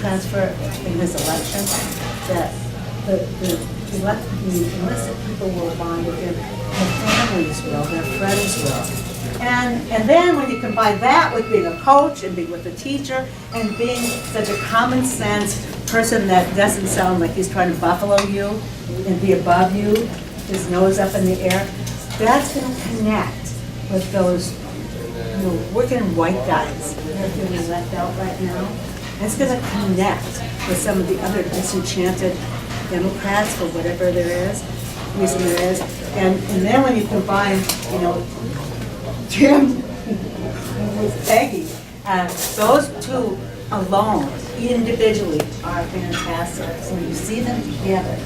transfer in this election, that the enlisted people will bond with their families will, their friends will. And then when you combine that with being a coach and being with a teacher and being such a common sense person that doesn't sound like he's trying to buffalo you and be above you, his nose up in the air, that's going to connect with those working white guys that are feeling left out right now. It's going to connect with some of the other disenchanted Democrats for whatever reason there is. And then when you combine, Jim with Peggy, those two alone, individually, are fantastic. So when you see them together,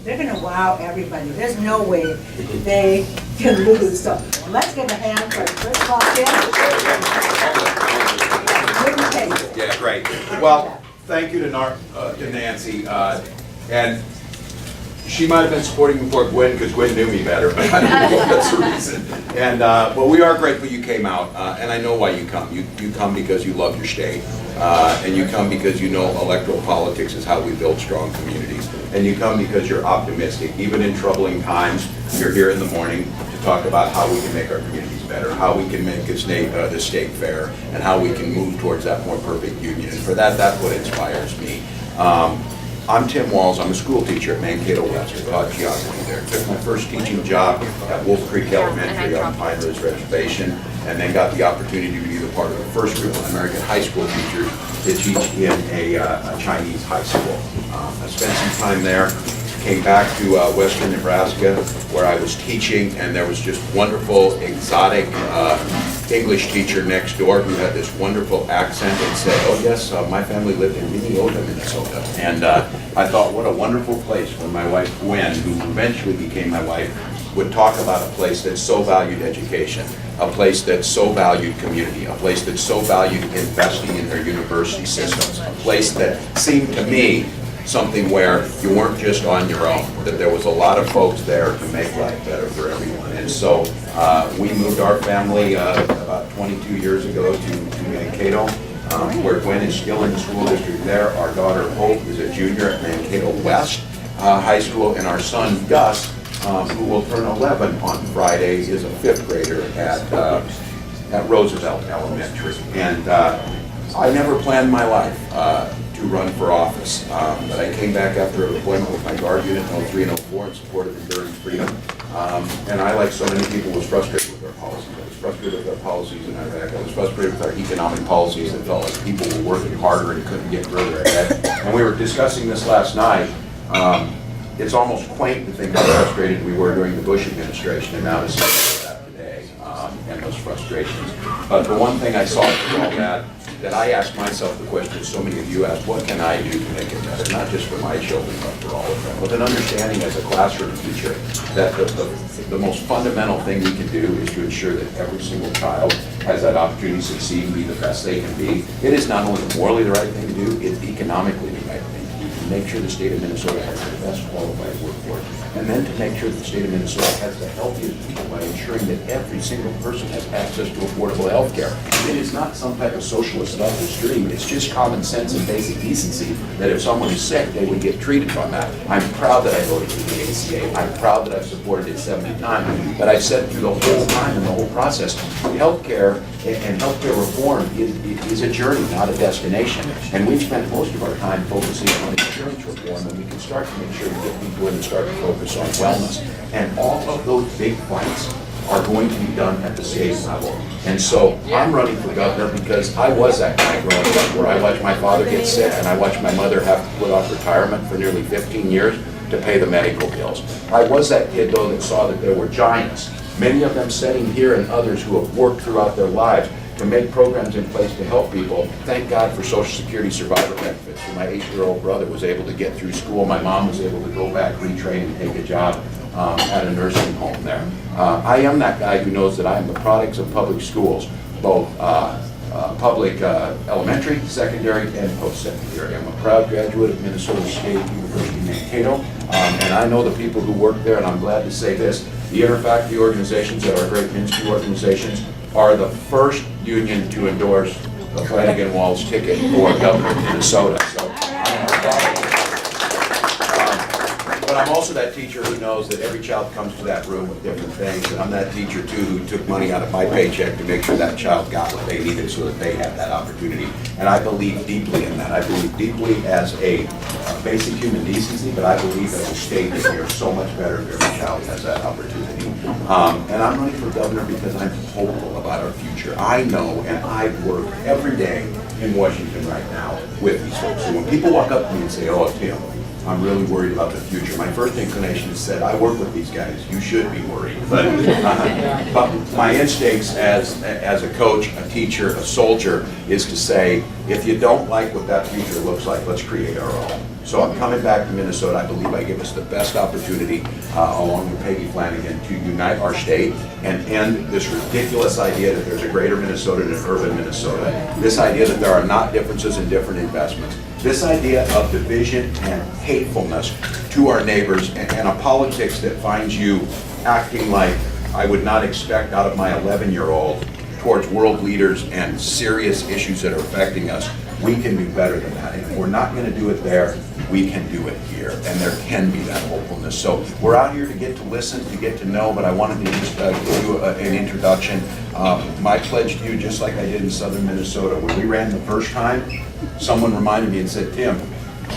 they're gonna wow everybody. There's no way they can lose. So let's give a hand for Chris Paul. Yeah, great. Well, thank you to Nancy. And she might have been supporting me before Gwen, because Gwen knew me better, but I don't know if that's the reason. And well, we are grateful you came out, and I know why you come. You come because you love your state, and you come because you know electoral politics is how we build strong communities, and you come because you're optimistic. Even in troubling times, you're here in the morning to talk about how we can make our communities better, how we can make the state fair, and how we can move towards that more perfect union. And for that, that's what inspires me. I'm Tim Walz. I'm a school teacher at Mankato West. I taught geography there. Took my first teaching job at Wolf Creek Elementary on Pine Ridge Reservation, and then got the opportunity to be the part of the first group of American high school teachers to teach in a Chinese high school. I spent some time there. Came back to western Nebraska, where I was teaching, and there was just wonderful, exotic English teacher next door who had this wonderful accent and said, "Oh yes, my family lived in Minnesota, Minnesota." And I thought, what a wonderful place when my wife Gwen, who eventually became my wife, would talk about a place that so valued education, a place that so valued community, a place that so valued investing in their university systems, a place that seemed to me something where you weren't just on your own, that there was a lot of folks there to make life better for everyone. And so we moved our family about 22 years ago to Mankato, where Gwen is still in the school district there. Our daughter Hope is a junior at Mankato West High School, and our son Gus, who will turn 11 on Friday, is a 5th grader at Roosevelt Elementary. And I never planned my life to run for office, but I came back after a deployment with my Guard Unit in 03 and 04 in support of enduring freedom. And I, like so many people, was frustrated with our policies. I was frustrated with our policies in Iraq. I was frustrated with our economic policies that felt like people were working harder and couldn't get further ahead. And we were discussing this last night. It's almost quaint to think how frustrated we were during the Bush administration, and now to see that today, and those frustrations. But the one thing I saw through all that I asked myself the question so many of you asked, what can I do to make it better? Not just for my children, but for all of them. With an understanding as a classroom teacher that the most fundamental thing we can do is to ensure that every single child has that opportunity to succeed and be the best they can be. It is not only morally the right thing to do, it's economically the right thing to do. To make sure the state of Minnesota has the best qualified workforce, and then to make sure that the state of Minnesota has the healthiest people by ensuring that every single person has access to affordable health care. It is not some type of socialist stuff that's dream. It's just common sense and basic decency that if someone is sick, they would get treated from that. I'm proud that I voted for the ACA. I'm proud that I've supported it 79. But I've said through the whole time and the whole process, health care and healthcare reform is a journey, not a destination. And we've spent most of our time focusing on insurance reform, and we can start to make sure we get people in and start to focus on wellness. And all of those big fights are going to be done at the state level. And so I'm running for governor because I was that guy growing up where I watched my father get sick and I watched my mother have to put off retirement for nearly 15 years to pay the medical bills. I was that kid, though, that saw that there were giants, many of them sitting here and others who have worked throughout their lives to make programs in place to help people. Thank God for Social Security survivor benefits. When my 8-year-old brother was able to get through school, my mom was able to go back, retrain, and take a job at a nursing home there. I am that guy who knows that I am the products of public schools, both public elementary, secondary, and post-secondary. I'm a proud graduate of Minnesota State University Mankato, and I know the people who work there, and I'm glad to say this, the interfaculty organizations that are great Minsky organizations are the first union to endorse the Flanagan Walz ticket for governor of Minnesota. So, but I'm also that teacher who knows that every child comes to that room with different things, and I'm that teacher too who took money out of my paycheck to make sure that child got what they needed so that they had that opportunity. And I believe deeply in that. I believe deeply as a basic human decency, but I believe as a state that we are so much better if every child has that opportunity. And I'm running for governor because I'm hopeful about our future. I know, and I work every day in Washington right now with these folks. So when people walk up to me and say, "Oh, Tim, I'm really worried about the future," my first inclination is said, I work with these guys, you should be worried. But my instincts as a coach, a teacher, a soldier, is to say, if you don't like what that future looks like, let's create our own. So I'm coming back to Minnesota. I believe I give us the best opportunity, along with Peggy Flanagan, to unite our state and end this ridiculous idea that there's a greater Minnesota and an urban Minnesota. This idea that there are not differences in different investments. This idea of division and hatefulness to our neighbors and a politics that finds you acting like I would not expect out of my 11-year-old towards world leaders and serious issues that are affecting us. We can do better than that. And if we're not going to do it there, we can do it here. And there can be that hopefulness. So we're out here to get to listen, to get to know, but I wanted to just give you an introduction. My pledge to you, just like I did in southern Minnesota, when we ran the first time, someone reminded me and said, "Tim,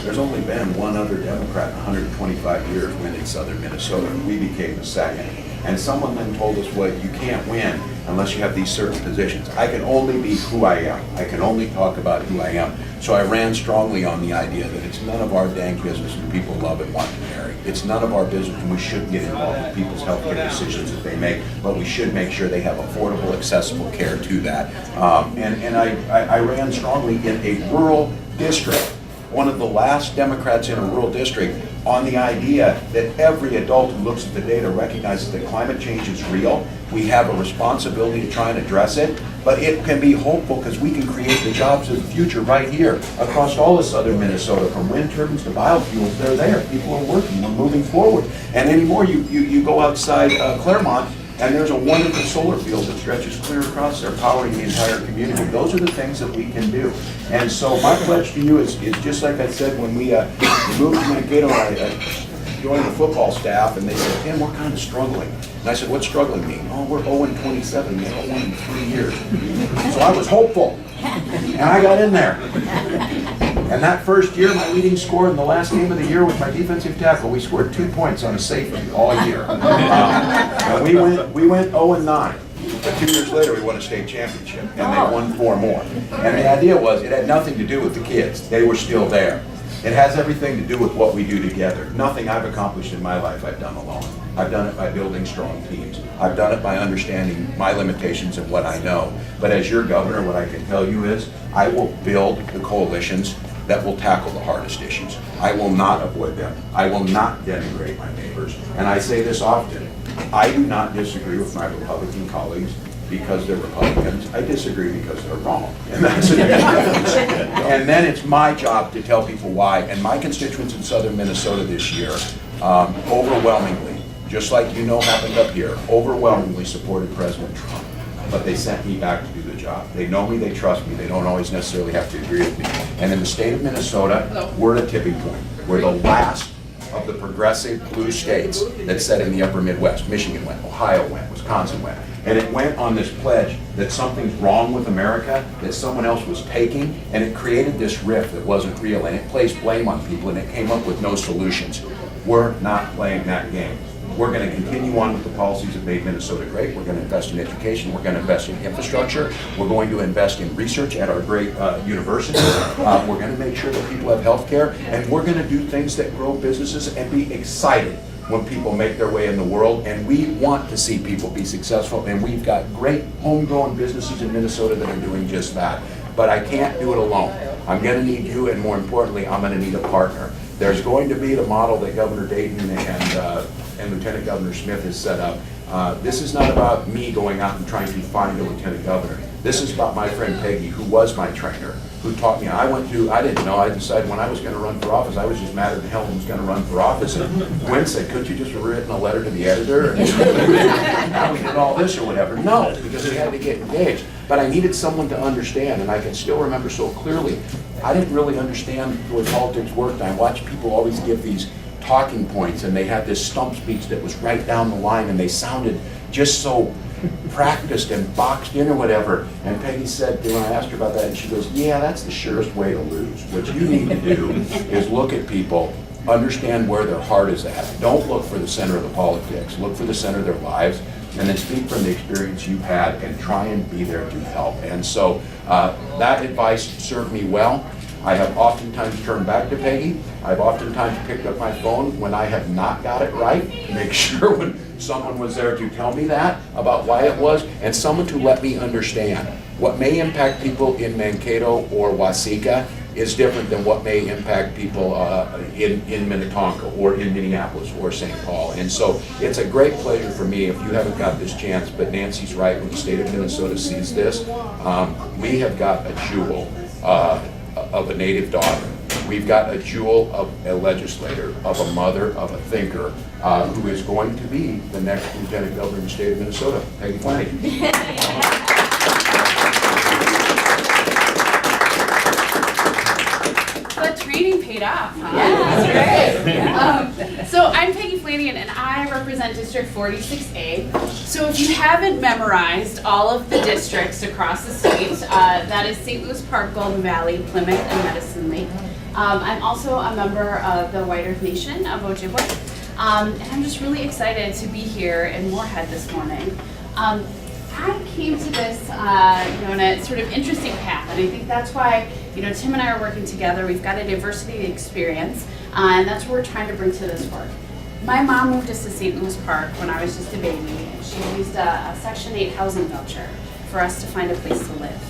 there's only been one other Democrat in 125 years win in southern Minnesota, and we became the second." And someone then told us, "Well, you can't win unless you have these certain positions." I can only be who I am. I can only talk about who I am. So I ran strongly on the idea that it's none of our dang business who people love and want to marry. It's none of our business, and we shouldn't get involved in people's healthcare decisions that they make, but we should make sure they have affordable, accessible care to that. And I ran strongly in a rural district, one of the last Democrats in a rural district, on the idea that every adult who looks at the data recognizes that climate change is real. We have a responsibility to try and address it, but it can be hopeful because we can create the jobs of the future right here across all of southern Minnesota, from wind turbines to biofuels. They're there. People are working. We're moving forward. And anymore, you go outside Claremont, and there's a wonderful solar field that stretches clear across there, powering the entire community. Those are the things that we can do. And so my pledge to you is just like I said when we moved to Mankato, I joined the football staff, and they said, "Tim, we're kind of struggling." And I said, "What's struggling mean?" "Oh, we're 0-27, we had 0 in 3 years." So I was hopeful, and I got in there. And that first year, my leading scorer in the last game of the year was my defensive tackle. We scored 2 points on a safety all year. And we went 0-9. But 2 years later, we won a state championship, and they won 4 more. And the idea was, it had nothing to do with the kids. They were still there. It has everything to do with what we do together. Nothing I've accomplished in my life I've done alone. I've done it by building strong teams. I've done it by understanding my limitations and what I know. But as your governor, what I can tell you is, I will build the coalitions that will tackle the hardest issues. I will not avoid them. I will not denigrate my neighbors. And I say this often, I do not disagree with my Republican colleagues because they're Republicans. I disagree because they're wrong. And that's a big difference. And then it's my job to tell people why. And my constituents in southern Minnesota this year, overwhelmingly, just like you know happened up here, overwhelmingly supported President Trump. But they sent me back to do the job. They know me, they trust me, they don't always necessarily have to agree with me. And in the state of Minnesota, we're at a tipping point. We're the last of the progressive blue states that said in the upper Midwest. Michigan went, Ohio went, Wisconsin went. And it went on this pledge that something's wrong with America, that someone else was taking, and it created this rift that wasn't real, and it placed blame on people, and it came up with no solutions. We're not playing that game. We're going to continue on with the policies that made Minnesota great. We're going to invest in education. We're going to invest in infrastructure. We're going to invest in research at our great universities. We're going to make sure that people have health care. And we're going to do things that grow businesses and be excited when people make their way in the world. And we want to see people be successful. And we've got great homegrown businesses in Minnesota that are doing just that. But I can't do it alone. I'm going to need you, and more importantly, I'm going to need a partner. There's going to be the model that Governor Dayton and Lieutenant Governor Smith has set up. This is not about me going out and trying to find a lieutenant governor. This is about my friend Peggy, who was my trainer, who taught me. I didn't know, I decided when I was gonna run for office, I was just mad as hell and was gonna run for office. And Gwen said, couldn't you just have written a letter to the editor? And now we did all this or whatever. No, because we had to get engaged. But I needed someone to understand, and I can still remember so clearly, I didn't really understand the way politics worked. I watched people always give these talking points, and they had this stump speech that was right down the line, and they sounded just so practiced and boxed in or whatever. And Peggy said, when I asked her about that, and she goes, yeah, that's the surest way to lose. What you need to do is look at people, understand where their heart is at. Don't look for the center of the politics. Look for the center of their lives, and then speak from the experience you've had and try and be there to help. And so that advice served me well. I have oftentimes turned back to Peggy. I've oftentimes picked up my phone when I have not got it right to make sure when someone was there to tell me that about why it was, and someone to let me understand. What may impact people in Mankato or Waseca is different than what may impact people in Minnetonka or in Minneapolis or St. Paul. And so it's a great pleasure for me, if you haven't got this chance, but Nancy's right, when the state of Minnesota sees this, we have got a jewel of a native daughter. We've got a jewel of a legislator, of a mother, of a thinker, who is going to be the next lieutenant governor of the state of Minnesota, Peggy Flanagan. Training paid off, huh? Yeah, that's great. So I'm Peggy Flanagan, and I represent District 46A. So if you haven't memorized all of the districts across the state, that is St. Louis Park, Golden Valley, Plymouth, and Medicine Lake. I'm also a member of the White Earth Nation of Ojibwe, and I'm just really excited to be here in Moorhead this morning. I came to this, in a sort of interesting path, and I think that's why, Tim and I are working together. We've got a diversity experience, and that's what we're trying to bring to this work. My mom moved us to St. Louis Park when I was just a baby, and she used a Section 8 housing voucher for us to find a place to live.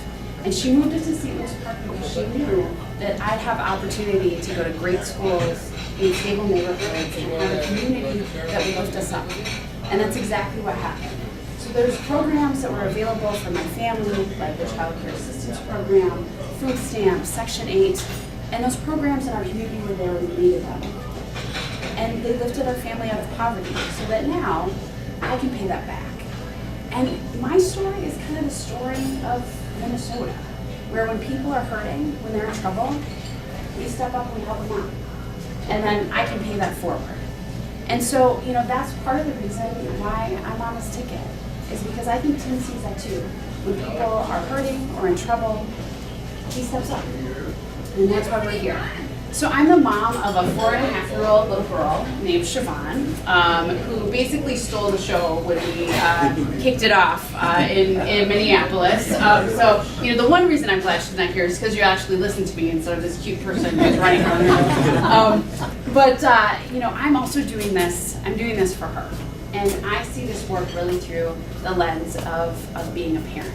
And she moved us to St. Louis Park because she knew that I'd have opportunity to go to great schools in stable neighborhoods and have a community that would lift us up. And that's exactly what happened. So there's programs that were available for my family, like the Child Care Assistance Program, food stamps, Section 8, and those programs in our community were there when we needed them. And they lifted our family out of poverty so that now I can pay that back. And my story is kind of the story of Minnesota, where when people are hurting, when they're in trouble, we step up and we help them out. And then I can pay that forward. And so, that's part of the reason why I'm on this ticket, is because I think Tim sees that too. When people are hurting or in trouble, he steps up. And that's why we're here. So I'm the mom of a 4.5-year-old little girl named Siobhan, who basically stole the show when we kicked it off in Minneapolis. So, the one reason I'm glad she's not here is because you actually listen to me instead of this cute person who's running around. I'm also doing this, I'm doing this for her. And I see this work really through the lens of being a parent.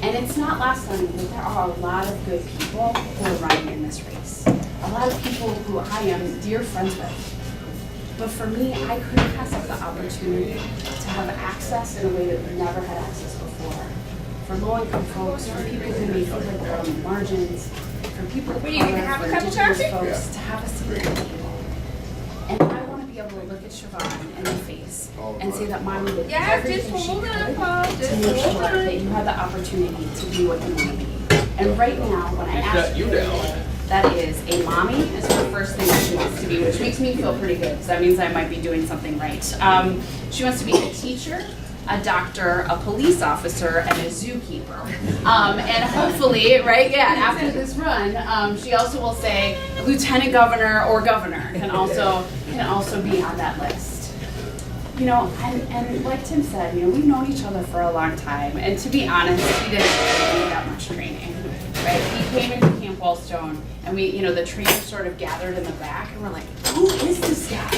And it's not lost on me that there are a lot of good people who are running in this race. A lot of people who I am dear friends with. But for me, I couldn't pass up the opportunity to have access in a way that we've never had access before. For low-income folks, for people who may feel like they're on the margins, for people of color, for indigenous folks, to have a seat at the table. And I want to be able to look at Siobhan in the face and say that Mommy did everything she could to make sure that you have the opportunity to be what you want to be. And right now, when I ask you that is a mommy is the first thing she wants to be, which makes me feel pretty good, because that means I might be doing something right. She wants to be a teacher, a doctor, a police officer, and a zookeeper. And hopefully, after this run, she also will say lieutenant governor or governor can also be on that list. And like Tim said, we've known each other for a long time, and to be honest, he didn't really need that much training, right? He came into Camp Wellstone, and we, the trainers sort of gathered in the back, and we're like, who is this guy?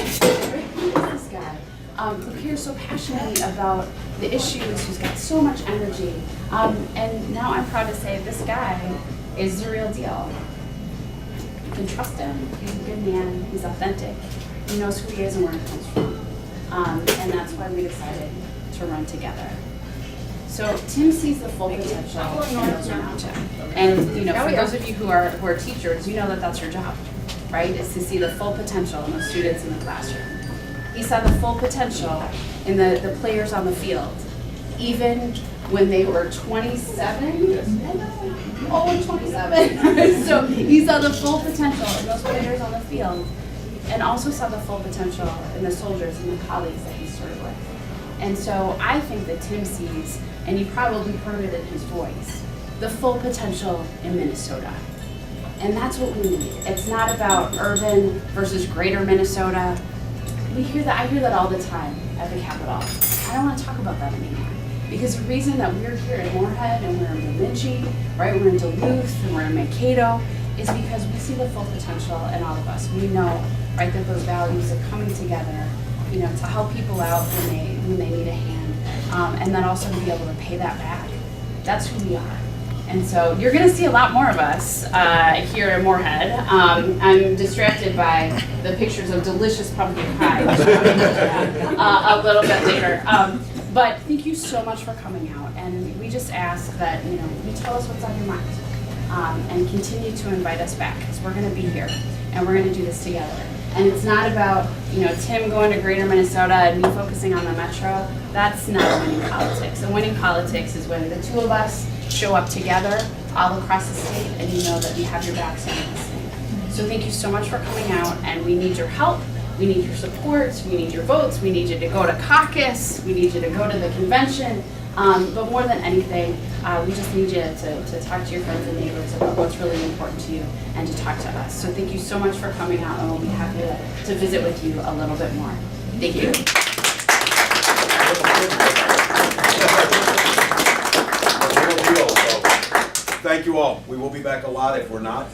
Right? Who is this guy? Who cares so passionately about the issues, who's got so much energy. And now I'm proud to say this guy is the real deal. You can trust him. He's a good man. He's authentic. He knows who he is and where he comes from. And that's why we decided to run together. So Tim sees the full potential in those around him. And, you know, for those of you who are teachers, you know that that's your job, right? Is to see the full potential in those students in the classroom. He saw the full potential in the players on the field, even when they were 27. Oh, 27. So he saw the full potential in those players on the field, and also saw the full potential in the soldiers and the colleagues that he served with. And so I think that Tim sees, and you probably heard it in his voice, the full potential in Minnesota. And that's what we need. It's not about urban versus greater Minnesota. I hear that all the time at the Capitol. I don't want to talk about that anymore. Because the reason that we're here in Moorhead and we're in Bemidji, right, we're in Duluth and we're in Mankato, is because we see the full potential in all of us. We know, right, that those values are coming together, you know, to help people out when they need a hand, and then also to be able to pay that back. That's who we are. And so you're going to see a lot more of us here in Moorhead. I'm distracted by the pictures of delicious pumpkin pie a little bit later. But thank you so much for coming out. And we just ask that, you know, you tell us what's on your mind, and continue to invite us back, because we're going to be here and we're going to do this together. And it's not about, you know, Tim going to greater Minnesota and me focusing on the metro. That's not winning politics. And winning politics is when the two of us show up together all across the state, and you know that we have your backs on this thing. So thank you so much for coming out, and we need your help, we need your support, we need your votes, we need you to go to caucus, we need you to go to the convention, but more than anything, we just need you to talk to your friends and neighbors about what's really important to you and to talk to us. So thank you so much for coming out, and we'll be happy to visit with you a little bit more. Thank you. Thank you all. We will be back a lot. If we're not,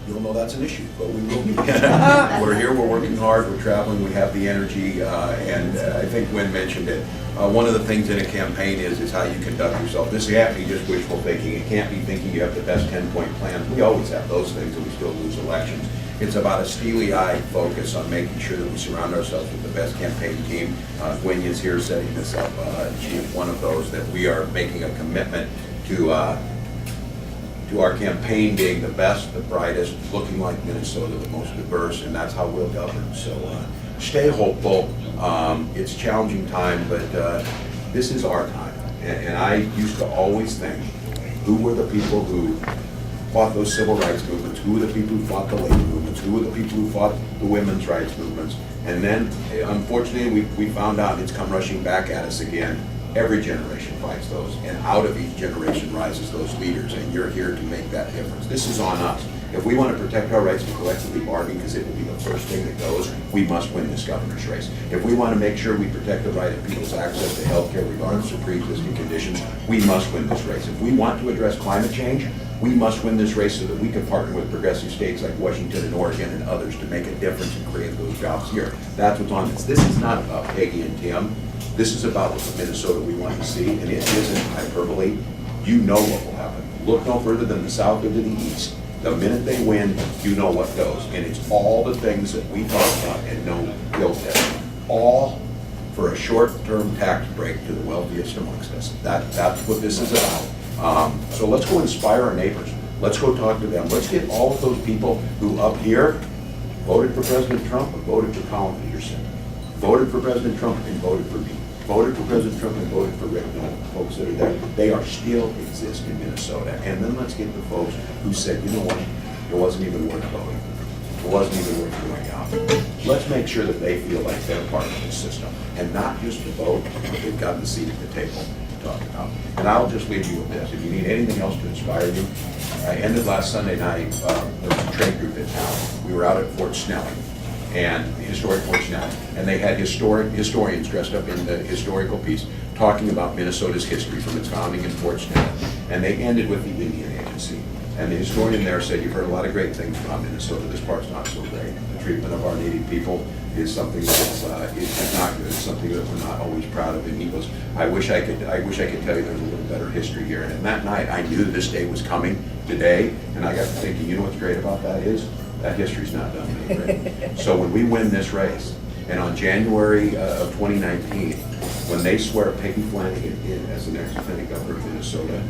you'll know that's an issue, but we will be. We're here, we're working hard, we're traveling, we have the energy, and I think Gwen mentioned it. One of the things in a campaign is how you conduct yourself. This can't be just wishful thinking. It can't be thinking you have the best 10-point plans. We always have those things, and we still lose elections. It's about a steely-eyed focus on making sure that we surround ourselves with the best campaign team. Gwen is here setting this up. She is one of those that we are making a commitment to our campaign being the best, the brightest, looking like Minnesota, the most diverse, and that's how we'll govern. So stay hopeful. It's a challenging time, but this is our time. And I used to always think, who were the people who fought those civil rights movements? Who were the people who fought the labor movements? Who were the people who fought the women's rights movements? And then, unfortunately, we found out it's come rushing back at us again. Every generation fights those, and out of each generation rises those leaders, and you're here to make that difference. This is on us. If we want to protect our rights to collectively bargain, because it will be the first thing that goes, we must win this governor's race. If we want to make sure we protect the right of people's access to health care regardless of pre-existing conditions, we must win this race. If we want to address climate change, we must win this race so that we can partner with progressive states like Washington and Oregon and others to make a difference and create those jobs here. That's what's on this. This is not about Peggy and Tim. This is about the Minnesota we want to see, and it isn't hyperbole. You know what will happen. Look no further than the south or to the east. The minute they win, you know what goes. And it's all the things that we talk about and know guilt at. All for a short-term tax break to the wealthiest amongst us. That's what this is about. So let's go inspire our neighbors. Let's go talk to them. Let's get all of those people who up here voted for President Trump and voted for Colin Peterson, voted for President Trump and voted for me, voted for President Trump and voted for Rick Nolan, folks that are there. They are still exist in Minnesota. And then let's get the folks who said, you know what, it wasn't even worth voting. It wasn't even worth going out. Let's make sure that they feel like they're part of this system. And not just to vote, but they've got the seat at the table to talk about. And I'll just leave you with this. If you need anything else to inspire you, I ended last Sunday night, there was a trade group in town. We were out at Fort Snelling, and historic Fort Snelling, and they had historians dressed up in the historical piece talking about Minnesota's history from its founding in Fort Snelling. And they ended with the Indian Agency. And the historian there said, you've heard a lot of great things about Minnesota. This part's not so great. The treatment of our Native people is something that's it's not good. It's something that we're not always proud of. And he goes, I wish I could tell you there's a little better history here. And that night, I knew this day was coming today, and I got to thinking, you know what's great about that is that history's not done yet. So when we win this race, and on January of 2019, when they swear Peggy Flanagan in as the next lieutenant governor of Minnesota,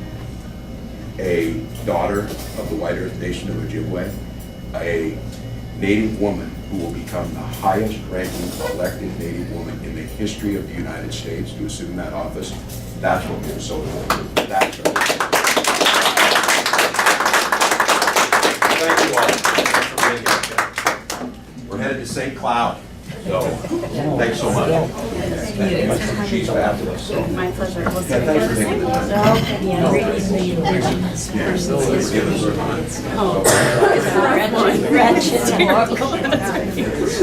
a daughter of the White Earth Nation of Ojibwe, a Native woman who will become the highest ranking elected Native woman in the history of the United States to assume that office, that's what Minnesota will do. That's right. Thank you all. Thanks for being here. We're headed to St. Cloud, so thanks so much. She's fabulous. My pleasure. Yeah, thanks for taking the time. Give us our time.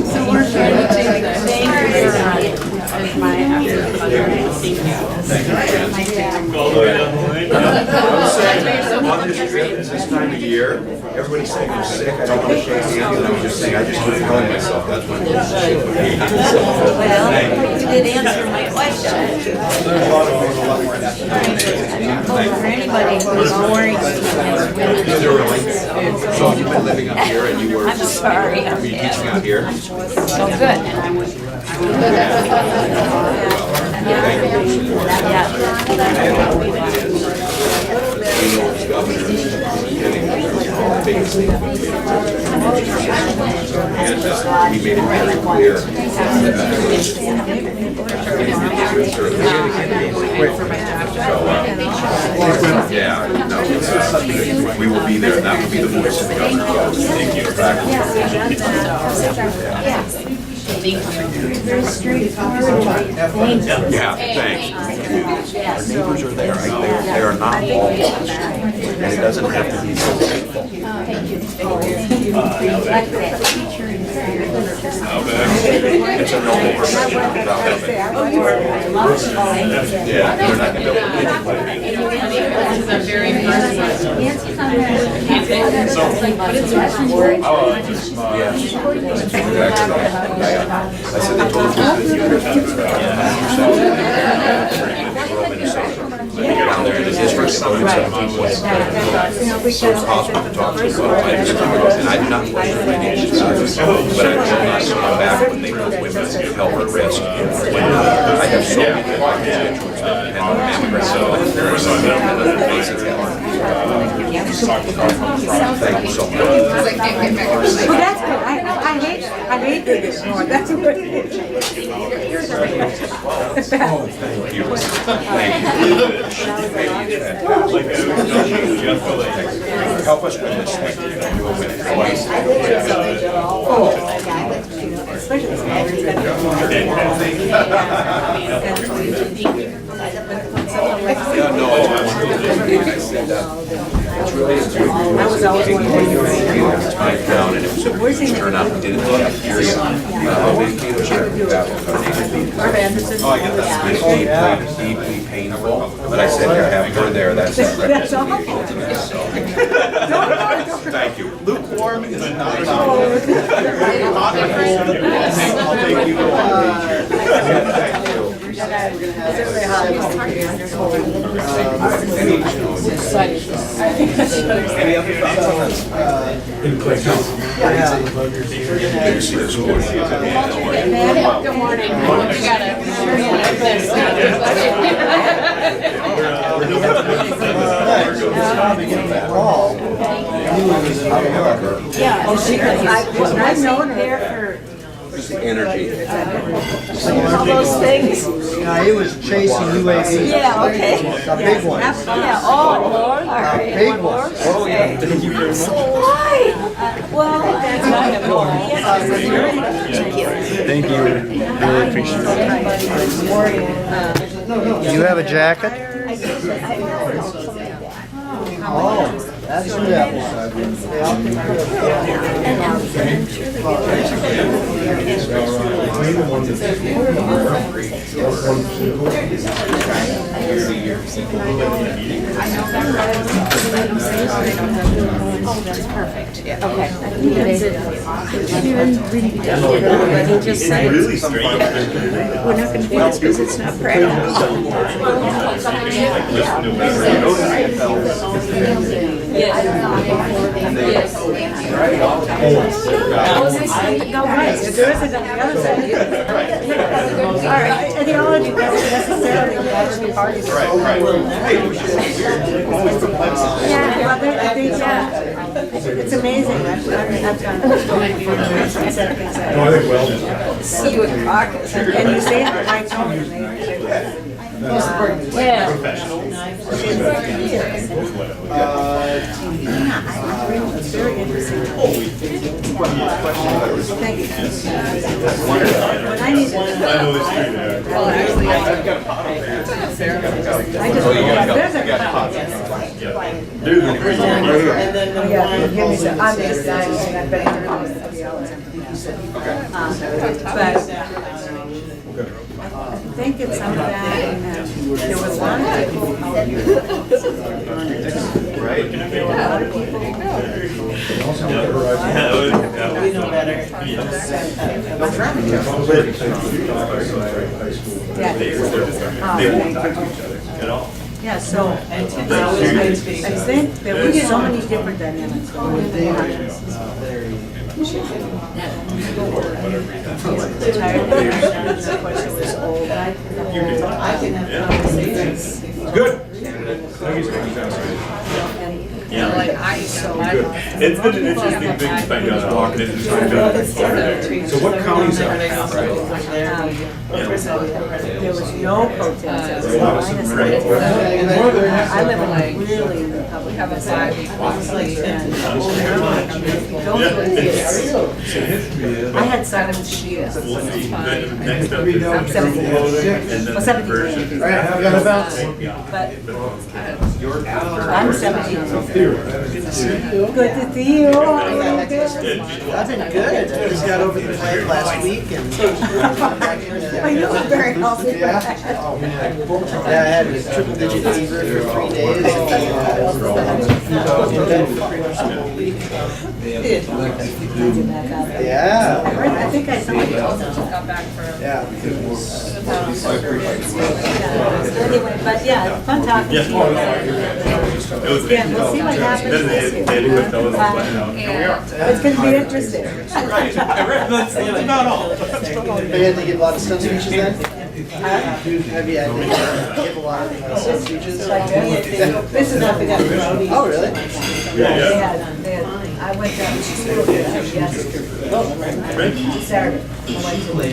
So we're trying to take that. Thank you very much. As my absolute pleasure. Thank you. On this trip, this time of year, everybody's saying I'm sick, I don't want to shake hands, and I'm just saying, I just keep telling myself, that's my bullshit. Well, you did answer my question. For anybody who's worried. So you've been living up here and you were. I'm sorry. Were you teaching out here? Oh, good. Thank you for your support. Yeah. Biggest thing about being a and we made it very clear. Yeah, no, we will be there, and that will be the voice of the governor. Thank you. Very straightforward. Yeah, thanks. Our neighbors are there, they are not all lost, and it doesn't have to be so painful. It's a noble profession without having. Yeah, they're not gonna be able to get This is a very personal. Yeah. I said they told you that you were down there in the district, so it's possible to talk to them about my and I do not question my neighbors' values, but I will not come back when they put women of health at risk. I have so many of my constituents that depend on mammograms, so there is some basic health. Thank you so much. Well, that's good. I hate to ignore. That's what it is. Thank you. Thank you. Help us win this thing. We'll win it. Yeah, no, it's always one of the time down, and it was a huge turnout. We did it in the cafeteria. Oh, I get that. It's deeply painful, but I said to have her there, that's a recommendation. Thank you. Lukewarm is not. I'll take you. Thank you. Any other thoughts on this? Good morning. We got a I've known her Just the energy. all those things. He was chasing UAVs. Yeah, okay. The big ones. Yeah, oh, Lord. All right. Big ones. Oh, yeah. Thank you very much. Why? Well, that's not a Thank you. Thank you. Really appreciate it. Do you have a jacket? Oh, that's good. Oh, that's perfect. Yeah, okay. He just said, we're not going to do this because it's not practical. I don't know. Yes. No, right, if there isn't on the other side. All right, ideology doesn't necessarily match the party. Yeah, well, I think, it's amazing. I've done See you at the caucus. and you say it in the right tone. And it's very interesting. Thank you. When I need to. Well, actually, I just, there's a. Yeah, give me some, I'm just dying, and I've been here almost 3 hours. But I think it's some of that, and there was a lot of people. Right. There were a lot of people. We know better. Yeah, so I think there were so many different dynamics going on. I can have conversations. Good. Yeah, like I, It's been an interesting thing to find out walking in and trying to. So what counties are there? There was no protest. I live in a really Republican district. I had 7 years. Next up I'm is 70 years. and then Well, 70 years. But I'm 70. Good to see you. I've been good. I just got over the plant last week and. Are you very healthy? Yeah, I had a triple digit fever for 3 days. Yeah. I think I saw you. Yeah. Anyway, but yeah, fun talking to you. Yeah, we'll see what happens this year. It's gonna be interesting. Have you had to give a lot of stump speeches then? Have you had to give a lot of stump speeches? This is not the guy. Oh, really? I went down to school yesterday. Saturday. I went to the,